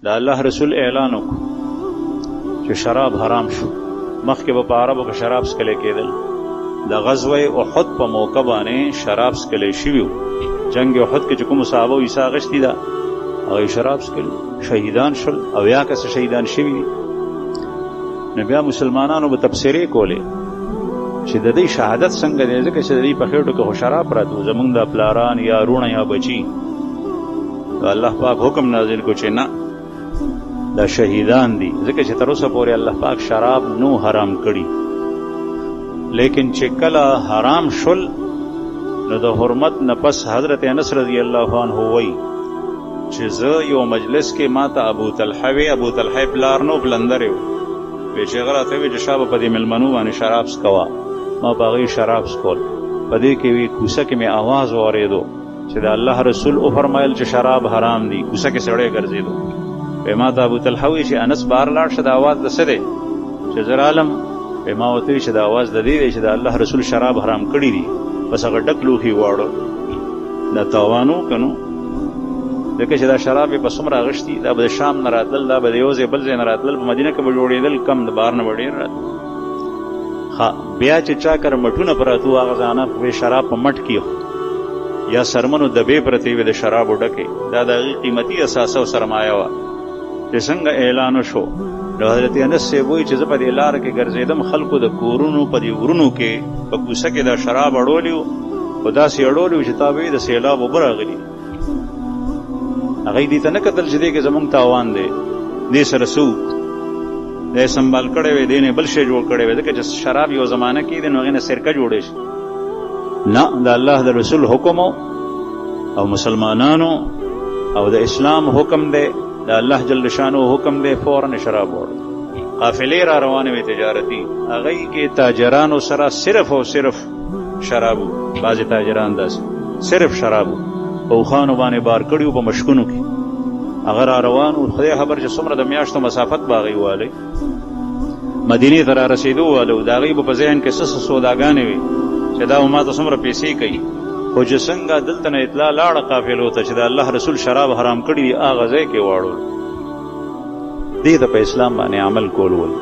دا الله رسول اعلان وکړ چې شراب حرام شو. مخکې به په عربو کې شراب څکلی کېدل. د غزوه احد په موقع باندې شراب څکلی شوي وو. جنگ احد کې چې کومو صحابو عیسی اخیستي ده هغوی شراب څکلي، شهیدان شول، اویا کسه شهیدان شوي دي. نو بیا مسلمانانو به تبصرې کولې چې د دې شهادت څنګه دی، ځکه چې د دې په خېټو کې خو شراب پراته وو، زمونږ د پلاران یا رونه یا بچي. نو الله پاک حکم نازل کو چې نه، دا شهیدان دي، ځکه چې تر اوسه پورې الله پاک شراب نو حرام کړي. لیکن چې کله حرام شول نو د حرمت نه پس حضرت انس رضی الله عنه وایي چې زه یو مجلس کې ما ته ابو طلحه وی، ابو طلحه پلار نو بلندر و، وی چې هغه راته وی چې شابه په دې مېلمنو باندې شراب څکوه. ما په هغې شراب څکول. په دې کې وی کوڅه کې مې آواز واورېدو چې د الله رسول وفرمایل چې شراب حرام دي. کوڅه کې سړی ګرځېدو. وی ما ته ابو طلحه وی چې انس بهر لاړ شه، د آواز د څه دی؟ چې زه رالم. وی ما ورته وی چې د آواز د دې دی چې د الله رسول شراب حرام کړي دي. بس هغه ډک لوښي واړو، دا تاوان وکړو، ځکه چې دا شراب یې په څومره اغوښتي، دا به د شام نه راتلل، دا به د یو ځای بل ځای نه راتلل، په مدینه کې به جوړېدل کم، د بهر نه به ډېر راتلل. بیا چې چا کره مټونه پراته وو هغه ځانه به شراب په مټ کې یا سرمنو دبې پرتې وې د شرابو ډکې. دا د هغې قیمتي اثاثه او سرمایه وه چې څنګه اعلان وشو. نو حضرت انس صاحب وایي چې زه په دې لاره کې ګرځېدم، خلکو د کورونو په دې غرونو کې په کوڅه کې دا شراب اړولي وو، خو داسې اړولي وو چې تا به یې د سیلاب اوبه راغلي. هغوی دې ته نه کتل چې دې کې زمونږ تاوان دی، دې سره څوک دی سنبال کړی وی، دې نه بل شی جوړ کړی وی، ځکه چې شراب یو زمانه کې دی نو هغې نه سرکه جوړی شي. نه، د الله د رسول حکم او مسلمانانو او د اسلام حکم دی، د الله جل شانو حکم دی، فوراً شراب وړو. قافلې را روانې وې تجارتي، هغوی کې تاجرانو سره صرف او صرف شرابو. بعضې تاجران داسې صرف شرابو په اوښانو باندې بار کړي وو په مشکونو کې. هغه را روان وو، خدای خبر چې څومره د میاشتو مسافت به هغوی والی، مدینې ته را رسېدو والی وو. د هغوی به په ذهن کې څه سوداګانې وي چې دا به ما ته څومره پیسې کوي. خو چې څنګه دلته نه اطلاع لاړه قافلو ته چې د الله رسول شراب حرام کړي دي، هغه ځای کې واړول. دې ته په اسلام باندې عمل کول ول.